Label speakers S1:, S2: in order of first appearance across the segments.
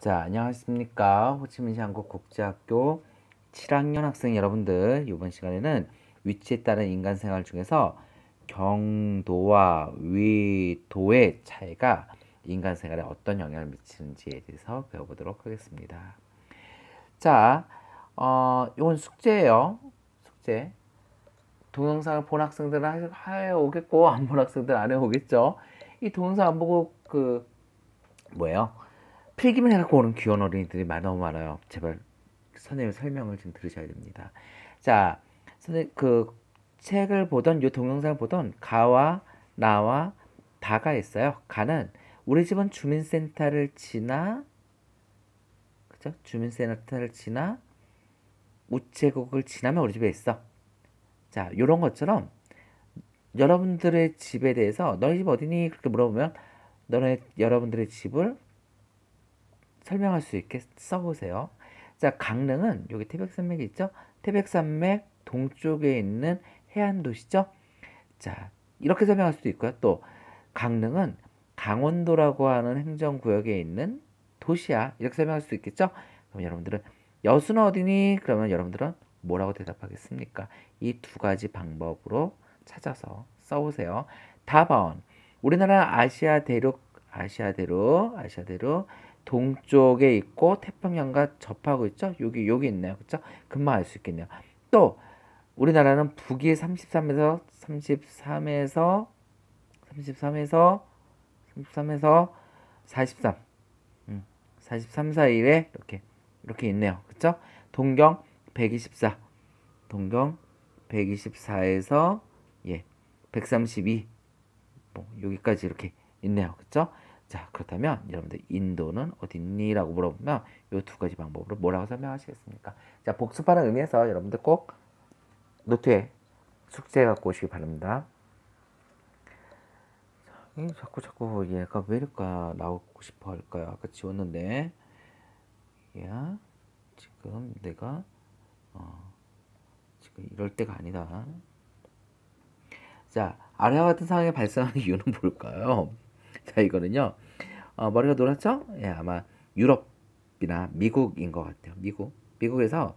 S1: 자, 안녕하십니까. 호치민시 한국국제학교 7학년 학생 여러분들, 이번 시간에는 위치에 따른 인간 생활 중에서 경도와 위도의 차이가 인간 생활에 어떤 영향을 미치는지에 대해서 배워보도록 하겠습니다. 자, 이건 숙제예요. 숙제. 동영상을 본 학생들은 해오겠고, 안 본 학생들은 안 해오겠죠. 이 동영상 안 보고 뭐예요? 필기만 해갖고 오는 귀여운 어린이들이 너무 많아요. 제발 선생님 설명을 좀 들으셔야 됩니다. 자, 선생님 책을 보던 요 동영상을 보던 가와 나와 다가 있어요. 가는 우리 집은 주민센터를 지나, 그죠? 주민센터를 지나 우체국을 지나면 우리 집에 있어. 자, 요런 것처럼 여러분들의 집에 대해서 너희 집 어디니? 그렇게 물어보면 여러분들의 집을 설명할 수 있게 써보세요. 자, 강릉은 여기 태백산맥이 있죠? 태백산맥 동쪽에 있는 해안도시죠? 자, 이렇게 설명할 수도 있고요. 또 강릉은 강원도라고 하는 행정구역에 있는 도시야. 이렇게 설명할 수 있겠죠? 그럼 여러분들은 여수는 어디니? 그러면 여러분들은 뭐라고 대답하겠습니까? 이 두 가지 방법으로 찾아서 써보세요. 다번 우리나라 아시아대륙 동쪽에 있고 태평양과 접하고 있죠. 여기 있네요. 그렇죠? 금방 알 수 있겠네요. 또 우리나라는 북위 33에서 43 43 사이에 이렇게 있네요. 그렇죠? 동경 124 동경 124에서 132 여기까지 이렇게 있네요. 그렇죠? 자, 그렇다면 여러분들 인도는 어딨니? 라고 물어보면 이 두 가지 방법으로 뭐라고 설명하시겠습니까? 자, 복습하는 의미에서 여러분들 꼭 노트에 숙제 갖고 오시기 바랍니다. 자꾸 얘가 왜 이럴까 나오고 싶어 할까요? 아까 지웠는데 야 지금 내가 지금 이럴 때가 아니다. 자, 아래와 같은 상황이 발생하는 이유는 뭘까요? 자, 이거는요. 머리가 노랗죠? 예, 아마 유럽이나 미국인 것 같아요. 미국에서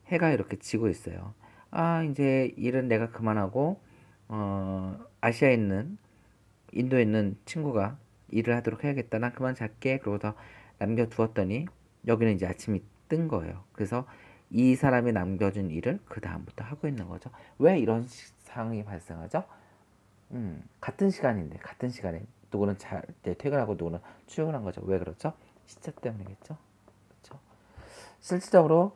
S1: 해가 이렇게 지고 있어요. 아, 이제 일은 내가 그만하고 아시아에 있는 인도에 있는 친구가 일을 하도록 해야겠다. 난 그만 잘게. 그러고서 남겨두었더니 여기는 이제 아침이 뜬 거예요. 그래서 이 사람이 남겨준 일을 그 다음부터 하고 있는 거죠. 왜 이런 상황이 발생하죠? 같은 시간에 누구는 퇴근하고 누구는 출근한 거죠. 왜 그렇죠? 시차 때문이겠죠. 그렇죠? 실질적으로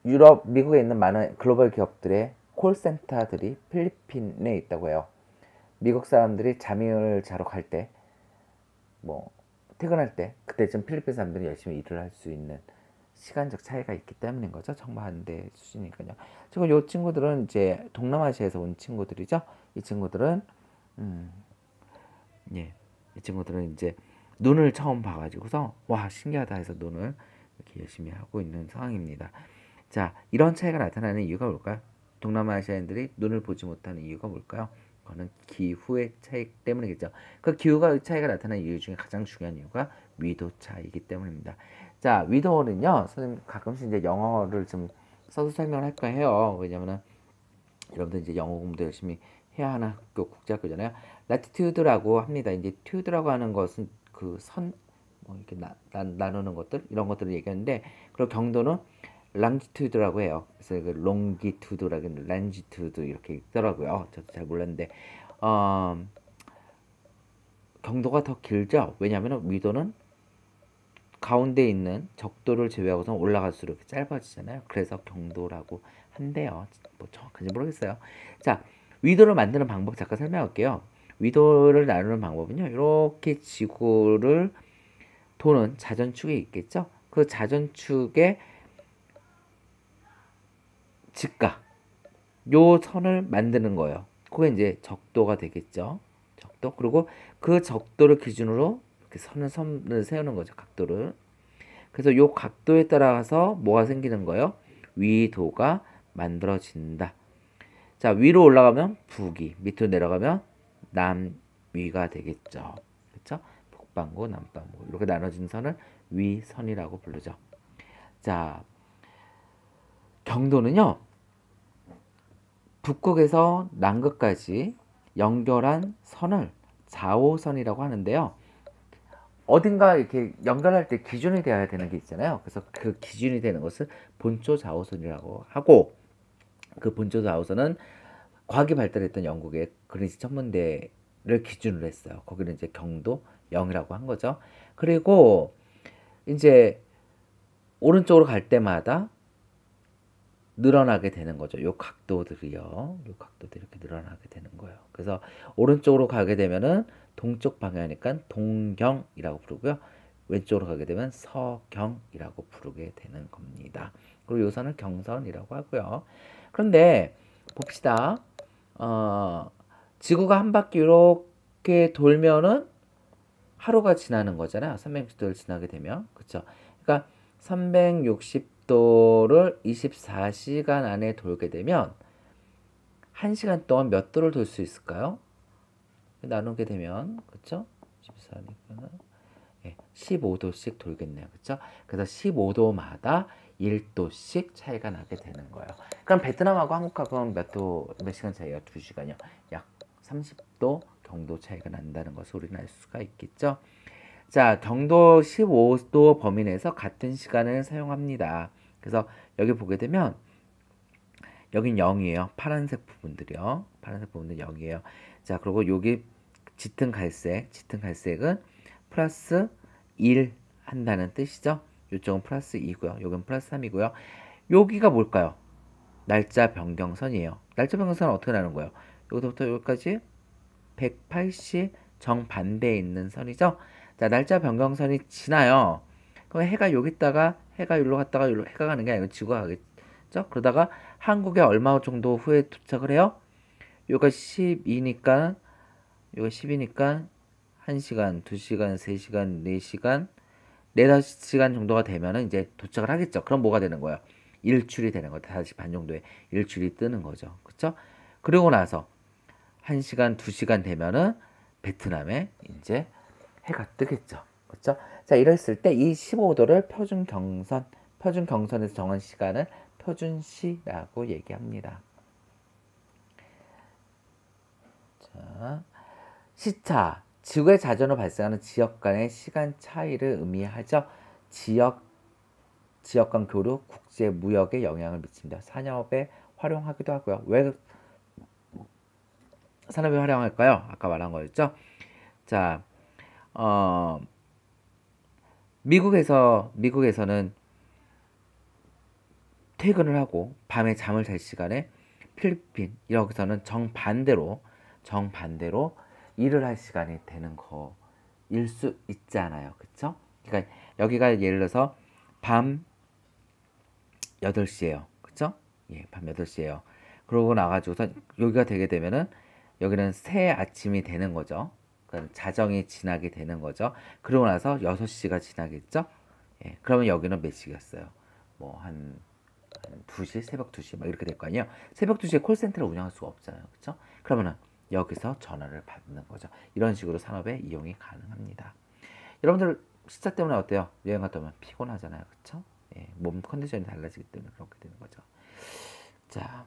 S1: 유럽, 미국에 있는 많은 글로벌 기업들의 콜센터들이 필리핀에 있다고 해요. 미국 사람들이 잠을 자러 갈 때, 퇴근할 때, 그때쯤 필리핀 사람들이 열심히 일을 할 수 있는 시간적 차이가 있기 때문인 거죠. 정반대 수준이니까요. 지금 이 친구들은 이제 동남아시아에서 온 친구들이죠. 이 친구들은 이 친구들은 이제 눈을 처음 봐가지고서 와 신기하다 해서 눈을 이렇게 열심히 하고 있는 상황입니다. 자, 이런 차이가 나타나는 이유가 뭘까요? 동남아시아인들이 눈을 보지 못하는 이유가 뭘까요? 그거는 기후의 차이 때문이겠죠. 그 기후가 차이가 나타나는 이유 중에 가장 중요한 이유가 위도 차이이기 때문입니다. 자, 위도는요, 선생님 가끔씩 이제 영어를 좀 써서 설명을 할까 해요. 왜냐면은 여러분들 이제 영어 공부도 열심히 해야 하는 국제학교잖아요. latitude라고 합니다. 이제 tude라고 하는 것은 그 이렇게 나누는 것들 이런 것들을 얘기하는데, 그리고 경도는 longitude라고 해요. 그래서 그 longitude라고 longitude 이렇게 있더라고요. 저도 잘 몰랐는데 경도가 더 길죠. 왜냐하면 위도는 가운데 있는 적도를 제외하고서 올라갈수록 이렇게 짧아지잖아요. 그래서 경도라고 한대요. 뭐 정확한지 모르겠어요. 자, 위도를 만드는 방법 잠깐 설명할게요. 위도를 나누는 방법은요. 이렇게 지구를 도는 자전축이 있겠죠. 그 자전축의 직각 요 선을 만드는 거예요. 그게 이제 적도가 되겠죠. 적도. 그리고 그 적도를 기준으로 이렇게 선을 세우는 거죠. 각도를. 그래서 요 각도에 따라서 뭐가 생기는 거예요? 위도가 만들어진다. 자, 위로 올라가면 북위, 밑으로 내려가면 남위가 되겠죠. 그렇죠? 북반구, 남반구 이렇게 나눠진 선을 위선이라고 부르죠. 자, 경도는요. 북극에서 남극까지 연결한 선을 좌호선이라고 하는데요. 어딘가 이렇게 연결할 때 기준이 되어야 되는 게 있잖아요. 그래서 그 기준이 되는 것을 본초 좌호선이라고 하고, 그 본초 좌호선은 과학이 발달했던 영국의 그린치 천문대를 기준으로 했어요. 거기는 이제 경도 0이라고 한 거죠. 그리고 이제 오른쪽으로 갈 때마다 늘어나게 되는 거죠. 요 각도들이요. 요 각도들이 이렇게 늘어나게 되는 거예요. 그래서 오른쪽으로 가게 되면은 동쪽 방향이니까 동경이라고 부르고요. 왼쪽으로 가게 되면 서경이라고 부르게 되는 겁니다. 그리고 요 선을 경선이라고 하고요. 그런데 봅시다. 지구가 한 바퀴 이렇게 돌면은 하루가 지나는 거잖아요. 360도를 지나게 되면. 그쵸? 그러니까 360도를 24시간 안에 돌게 되면 1시간 동안 몇 도를 돌 수 있을까요? 나누게 되면, 그쵸? 14니까는 15도씩 돌겠네요. 그쵸? 그래서 15도마다 1도씩 차이가 나게 되는 거예요. 그럼 베트남하고 한국하고는 몇 시간 차이가? 2시간이요. 약 30도 경도 차이가 난다는 것을 우리는 알 수가 있겠죠. 자, 경도 15도 범위 내에서 같은 시간을 사용합니다. 그래서 여기 보게 되면 여긴 0이에요. 파란색 부분들이요. 파란색 부분은 0이에요. 자, 그리고 여기 짙은 갈색은 플러스 1 한다는 뜻이죠. 이쪽은 플러스 2고요. 여긴 플러스 3이고요. 여기가 뭘까요? 날짜 변경선이에요. 날짜 변경선은 어떻게 나는 거예요? 여기서부터 여기까지 180 정반대에 있는 선이죠. 자, 날짜 변경선이 지나요. 그럼 해가 여기 있다가 해가 여기로 갔다가 여기로 해가 가는 게 아니고 지구가 가겠죠. 그러다가 한국에 얼마 정도 후에 도착을 해요? 요가 12니까 요가 10이니까 1시간, 2시간, 3시간, 4시간, 4, 5시간 정도가 되면은 이제 도착을 하겠죠. 그럼 뭐가 되는 거예요? 일출이 되는 거예요. 5시 반 정도에 일출이 뜨는 거죠. 그쵸? 그리고 나서 1시간, 2시간 되면은 베트남에 이제 해가 뜨겠죠. 그렇죠? 자, 이랬을 때 이 15도를 표준 경선에서 정한 시간을 표준시라고 얘기합니다. 자, 시차, 지구의 자전으로 발생하는 지역 간의 시간 차이를 의미하죠. 지역 간 교류, 국제 무역에 영향을 미칩니다. 산업에 활용하기도 하고요. 왜 산업에 활용할까요? 아까 말한 거였죠. 자, 미국에서는 퇴근을 하고 밤에 잠을 잘 시간에 필리핀 여기서는 정반대로 일을 할 시간이 되는 거일 수 있잖아요. 그쵸? 그러니까 여기가 예를 들어서 밤 8시예요. 그쵸? 예, 밤 8시예요. 그러고 나가지고서 여기가 되게 되면은 여기는 새 아침이 되는 거죠. 그러니까 자정이 지나게 되는 거죠. 그러고 나서 6시가 지나겠죠? 예, 그러면 여기는 몇 시겠어요? 뭐 한 2시, 새벽 2시 막 이렇게 될 거 아니에요. 새벽 2시에 콜센터를 운영할 수가 없잖아요. 그렇죠? 그러면은 여기서 전화를 받는 거죠. 이런 식으로 산업에 이용이 가능합니다. 여러분들 시차 때문에 어때요? 여행 갔다 오면 피곤하잖아요. 그렇죠? 예, 몸 컨디션이 달라지기 때문에 그렇게 되는 거죠. 자,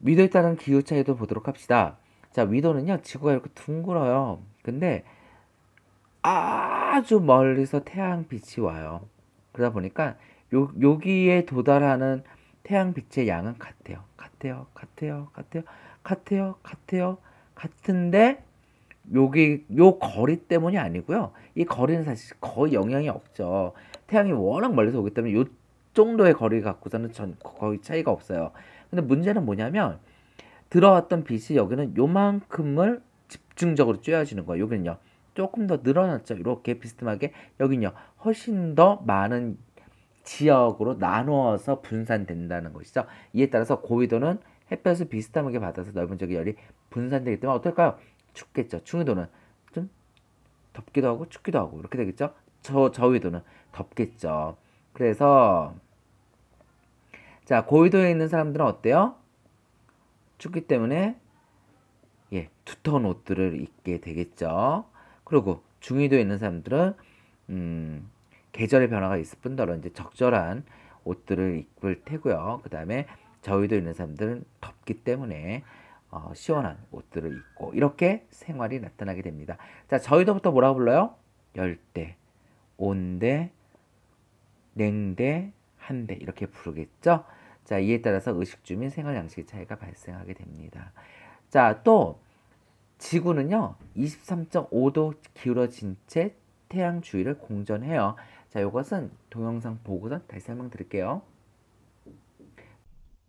S1: 위도에 따른 기후 차이도 보도록 합시다. 자, 위도는요, 지구가 이렇게 둥글어요. 근데 아주 멀리서 태양빛이 와요. 그러다 보니까 여기에 도달하는 태양빛의 양은 같은데 여기 요 거리 때문이 아니고요. 이 거리는 사실 거의 영향이 없죠. 태양이 워낙 멀리서 오기 때문에 요 정도의 거리 갖고서는 거의 차이가 없어요. 근데 문제는 뭐냐면 들어왔던 빛이 여기는 요만큼을 집중적으로 쬐어지는 거예요. 여기는요. 조금 더 늘어났죠. 이렇게 비스듬하게 여기는요. 훨씬 더 많은 지역으로 나누어서 분산된다는 것이죠. 이에 따라서 고위도는 햇볕을 비스듬하게 받아서 넓은 지역의 열이 분산되기 때문에 어떨까요? 춥겠죠. 중위도는 좀 덥기도 하고 춥기도 하고 이렇게 되겠죠. 저위도는 덥겠죠. 그래서 자, 고위도에 있는 사람들은 어때요? 춥기 때문에 예, 두터운 옷들을 입게 되겠죠. 그리고 중위도에 있는 사람들은 계절의 변화가 있을 뿐더러 이제 적절한 옷들을 입을 테고요. 그 다음에 저위도에 있는 사람들은 덥기 때문에 시원한 옷들을 입고 이렇게 생활이 나타나게 됩니다. 자, 저위도부터 뭐라고 불러요? 열대, 온대, 냉대, 한대 이렇게 부르겠죠. 자, 이에 따라서 의식주 및 생활 양식의 차이가 발생하게 됩니다. 자, 또 지구는요 23.5도 기울어진 채 태양 주위를 공전해요. 자, 이것은 동영상 보고서 다시 설명드릴게요.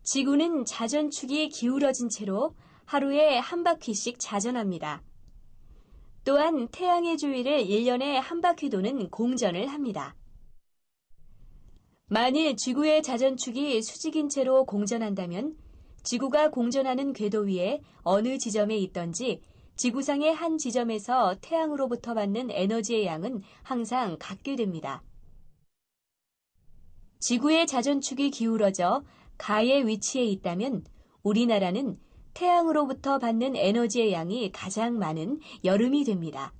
S2: 지구는 자전축이 기울어진 채로 하루에 한 바퀴씩 자전합니다. 또한 태양의 주위를 1년에 한 바퀴 도는 공전을 합니다. 만일 지구의 자전축이 수직인 채로 공전한다면 지구가 공전하는 궤도 위에 어느 지점에 있던지 지구상의 한 지점에서 태양으로부터 받는 에너지의 양은 항상 같게 됩니다. 지구의 자전축이 기울어져 가의 위치에 있다면 우리나라는 태양으로부터 받는 에너지의 양이 가장 많은 여름이 됩니다.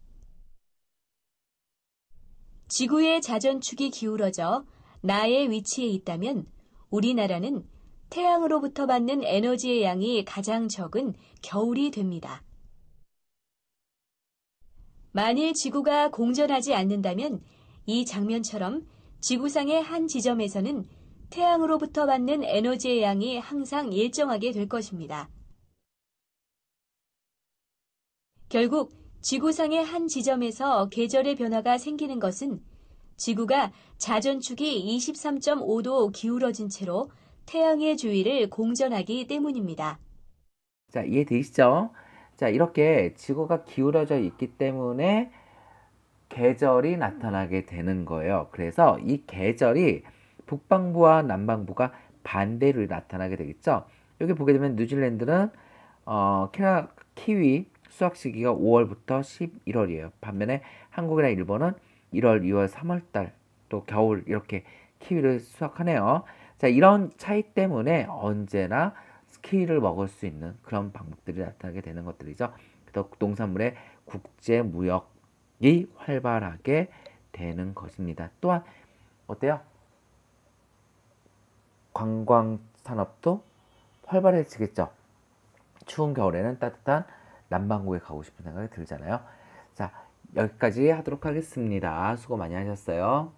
S2: 지구의 자전축이 기울어져 나의 위치에 있다면 우리나라는 태양으로부터 받는 에너지의 양이 가장 적은 겨울이 됩니다. 만일 지구가 공전하지 않는다면 이 장면처럼 지구상의 한 지점에서는 태양으로부터 받는 에너지의 양이 항상 일정하게 될 것입니다. 결국 지구상의 한 지점에서 계절의 변화가 생기는 것은 지구가 자전축이 23.5도 기울어진 채로 태양의 주위를 공전하기 때문입니다.
S1: 자, 이해되시죠? 자, 이렇게 지구가 기울어져 있기 때문에 계절이 나타나게 되는 거예요. 그래서 이 계절이 북반구와 남반구가 반대로 나타나게 되겠죠. 여기 보게 되면 뉴질랜드는 키위 수확 시기가 5월부터 11월이에요. 반면에 한국이나 일본은 1월, 2월, 3월달 또 겨울 이렇게 키위를 수확하네요. 자, 이런 차이 때문에 언제나 키위를 먹을 수 있는 그런 방법들이 나타나게 되는 것들이죠. 그래서 농산물의 국제 무역이 활발하게 되는 것입니다. 또한 어때요? 관광 산업도 활발해지겠죠. 추운 겨울에는 따뜻한 남반구에 가고 싶은 생각이 들잖아요. 자, 여기까지 하도록 하겠습니다. 수고 많이 하셨어요.